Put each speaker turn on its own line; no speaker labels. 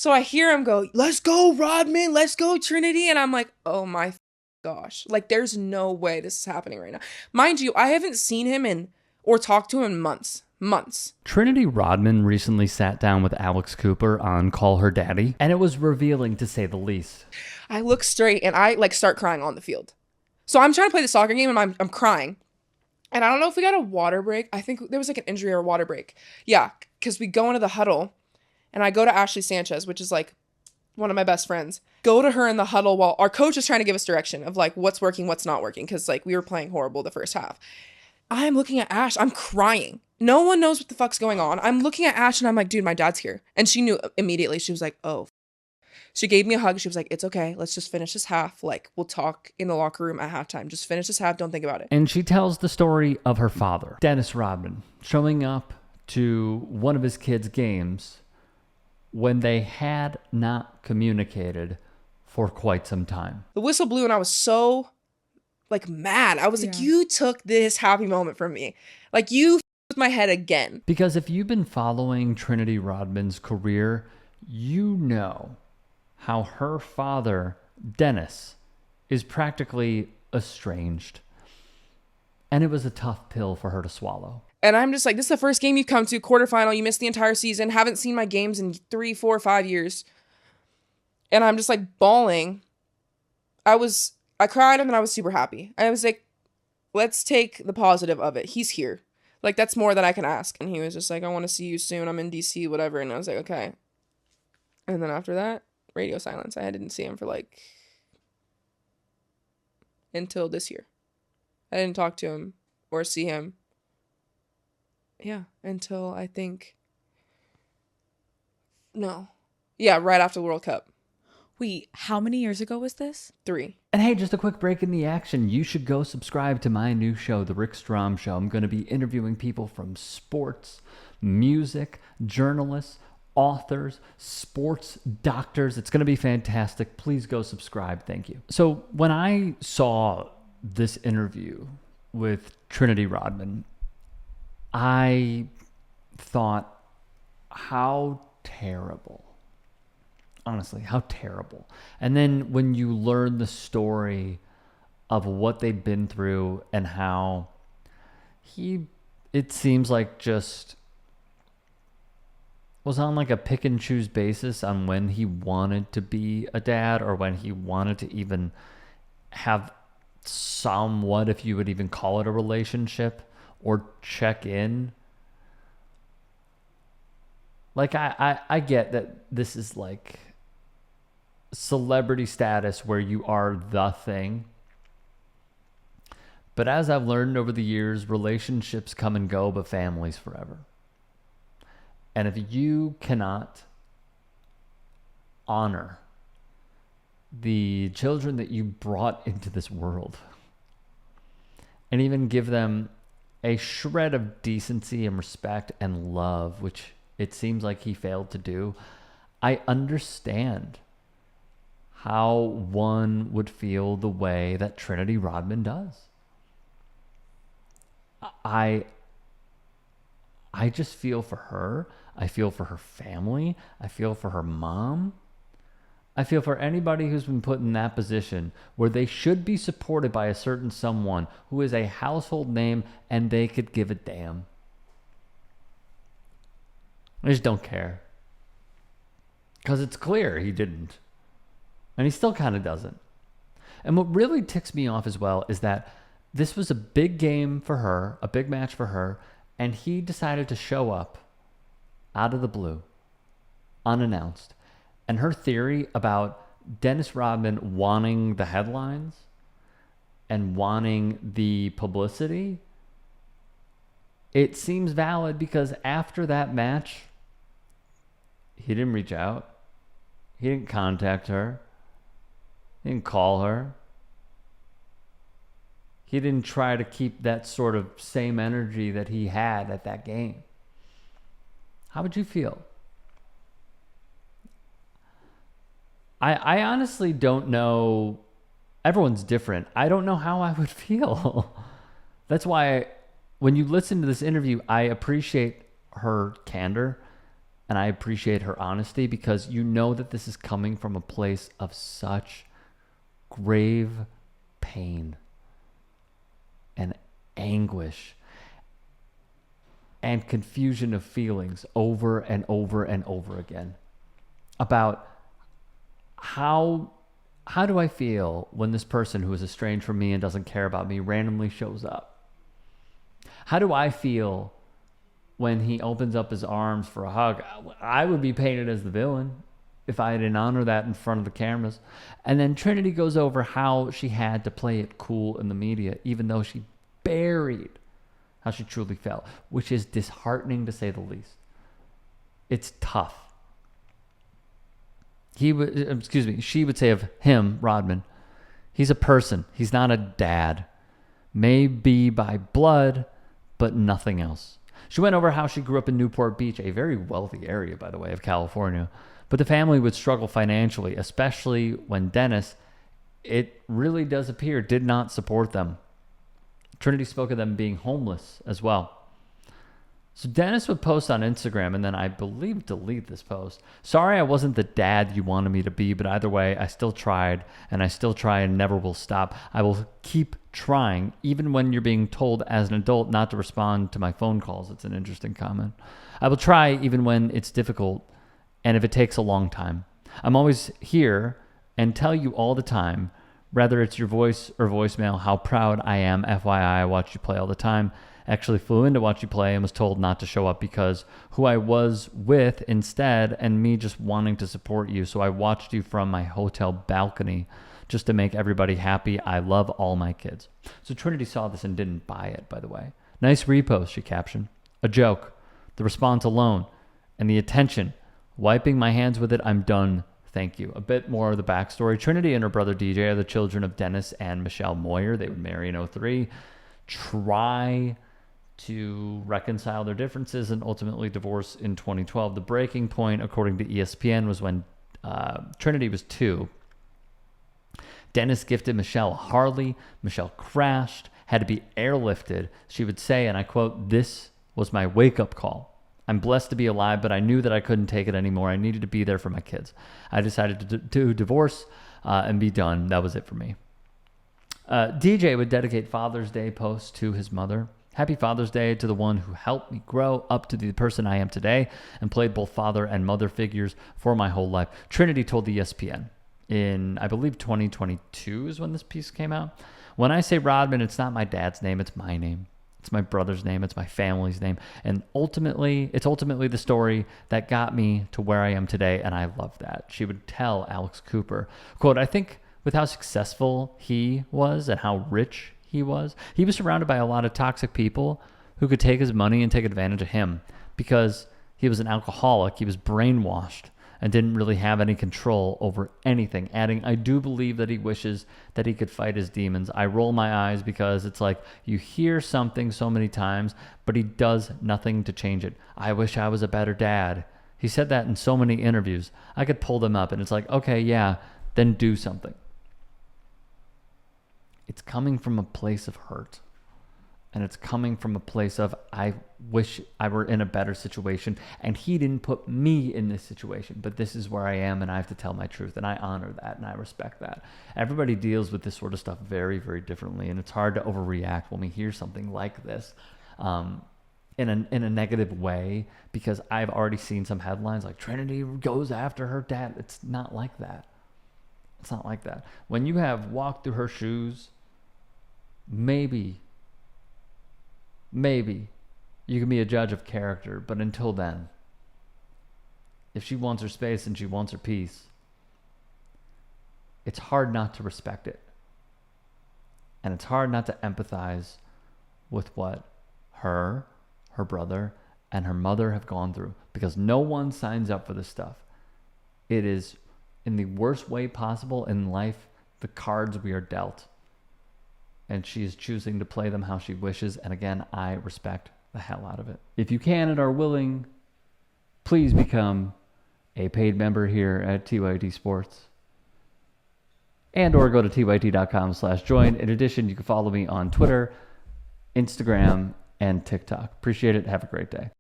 So I hear him go, let's go, Rodman, let's go, Trinity. And I'm like, oh my gosh. Like, there's no way this is happening right now. Mind you, I haven't seen him or talked to him in months. Months.
Trinity Rodman recently sat down with Alex Cooper on Call Her Daddy, and it was revealing to say the least.
I look straight and I like start crying on the field. So I'm trying to play the soccer game and I'm crying. And I don't know if we got a water break. I think there was like an injury or a water break. Yeah, because we go into the huddle and I go to Ashley Sanchez, which is like one of my best friends. Go to her in the huddle while our coach is trying to give us direction of like what's working, what's not working. Because like we were playing horrible the first half. I'm looking at Ash. I'm crying. No one knows what the fuck's going on. I'm looking at Ash and I'm like, dude, my dad's here. And she knew immediately. She was like, oh. She gave me a hug. She was like, it's okay. Let's just finish this half. Like, we'll talk in the locker room at halftime. Just finish this half. Don't think about it.
And she tells the story of her father, Dennis Rodman, showing up to one of his kids' games when they had not communicated for quite some time.
The whistle blew and I was so like mad. I was like, you took this happy moment from me. Like you with my head again.
Because if you've been following Trinity Rodman's career, you know how her father, Dennis, is practically estranged. And it was a tough pill for her to swallow.
And I'm just like, this is the first game you've come to, quarterfinal. You missed the entire season. Haven't seen my games in 3, 4, 5 years. And I'm just like bawling. I cried and then I was super happy. I was like, let's take the positive of it. He's here. Like, that's more than I can ask. And he was just like, I want to see you soon. I'm in DC, whatever. And I was like, okay. And then after that, radio silence. I didn't see him for like, until this year. I didn't talk to him or see him. Yeah, until I think, no. Yeah, right after the World Cup.
Wait, how many years ago was this?
3.
And hey, just a quick break in the action. You should go subscribe to my new show, The Rick Strom Show. I'm going to be interviewing people from sports, music, journalists, authors, sports doctors. It's going to be fantastic. Please go subscribe. Thank you. So when I saw this interview with Trinity Rodman, I thought, how terrible. Honestly, how terrible. And then when you learn the story of what they've been through and how it seems like just was on like a pick and choose basis on when he wanted to be a dad or when he wanted to even have somewhat, if you would even call it a relationship or check in. Like, I get that this is like celebrity status where you are the thing. But as I've learned over the years, relationships come and go, but families forever. And if you cannot honor the children that you brought into this world and even give them a shred of decency and respect and love, which it seems like he failed to do, I understand how one would feel the way that Trinity Rodman does. I just feel for her. I feel for her family. I feel for her mom. I feel for anybody who's been put in that position where they should be supported by a certain someone who is a household name and they could give a damn. I just don't care. Because it's clear he didn't. And he still kind of doesn't. And what really ticks me off as well is that this was a big game for her, a big match for her, and he decided to show up out of the blue, unannounced. And her theory about Dennis Rodman wanting the headlines and wanting the publicity, it seems valid because after that match, he didn't reach out. He didn't contact her. He didn't call her. He didn't try to keep that sort of same energy that he had at that game. How would you feel? I honestly don't know. Everyone's different. I don't know how I would feel. That's why when you listen to this interview, I appreciate her candor And I appreciate her honesty because you know that this is coming from a place of such grave pain and anguish and confusion of feelings over and over and over again about how do I feel when this person who is estranged from me and doesn't care about me randomly shows up? How do I feel when he opens up his arms for a hug? I would be painted as the villain if I didn't honor that in front of the cameras. And then Trinity goes over how she had to play it cool in the media, even though she buried how she truly felt, which is disheartening to say the least. It's tough. She would say of him, Rodman, he's a person. He's not a dad. Maybe by blood, but nothing else. She went over how she grew up in Newport Beach, a very wealthy area, by the way, of California. But the family would struggle financially, especially when Dennis, it really does appear, did not support them. Trinity spoke of them being homeless as well. So Dennis would post on Instagram and then I believe delete this post. Sorry I wasn't the dad you wanted me to be, but either way, I still tried and I still try and never will stop. I will keep trying, even when you're being told as an adult not to respond to my phone calls. It's an interesting comment. I will try even when it's difficult and if it takes a long time. I'm always here and tell you all the time, whether it's your voice or voicemail, how proud I am. FYI, I watch you play all the time. Actually flew in to watch you play and was told not to show up because who I was with instead and me just wanting to support you. So I watched you from my hotel balcony just to make everybody happy. I love all my kids. So Trinity saw this and didn't buy it, by the way. Nice repost, she captioned. A joke. The response alone and the attention. Wiping my hands with it, I'm done. Thank you. A bit more of the backstory. Trinity and her brother DJ are the children of Dennis and Michelle Moyer. They would marry in 2003. Try to reconcile their differences and ultimately divorce in 2012. The breaking point, according to ESPN, was when Trinity was 2. Dennis gifted Michelle a Harley. Michelle crashed, had to be airlifted. She would say, and I quote, "This was my wake-up call. I'm blessed to be alive, but I knew that I couldn't take it anymore. I needed to be there for my kids. I decided to divorce and be done. That was it for me." DJ would dedicate Father's Day posts to his mother. Happy Father's Day to the one who helped me grow up to the person I am today and played both father and mother figures for my whole life. Trinity told the ESPN in, I believe, 2022 is when this piece came out. When I say Rodman, it's not my dad's name, it's my name. It's my brother's name, it's my family's name. And it's ultimately the story that got me to where I am today, and I love that. She would tell Alex Cooper, quote, "I think with how successful he was and how rich he was surrounded by a lot of toxic people who could take his money and take advantage of him because he was an alcoholic. He was brainwashed and didn't really have any control over anything." Adding, "I do believe that he wishes that he could fight his demons. I roll my eyes because it's like you hear something so many times, but he does nothing to change it. I wish I was a better dad." He said that in so many interviews. I could pull them up and it's like, okay, yeah, then do something. It's coming from a place of hurt. And it's coming from a place of, I wish I were in a better situation. And he didn't put me in this situation. But this is where I am and I have to tell my truth. And I honor that and I respect that. Everybody deals with this sort of stuff very, very differently. And it's hard to overreact when we hear something like this in a negative way. Because I've already seen some headlines like Trinity goes after her dad. It's not like that. It's not like that. When you have walked through her shoes, maybe you can be a judge of character, but until then, if she wants her space and she wants her peace, it's hard not to respect it. And it's hard not to empathize with what her brother, and her mother have gone through, because no one signs up for this stuff. It is, in the worst way possible in life, the cards we are dealt. And she is choosing to play them how she wishes. And again, I respect the hell out of it. If you can and are willing, please become a paid member here at TYT Sports. And or go to tyt.com/join. In addition, you can follow me on Twitter, Instagram, and TikTok. Appreciate it. Have a great day.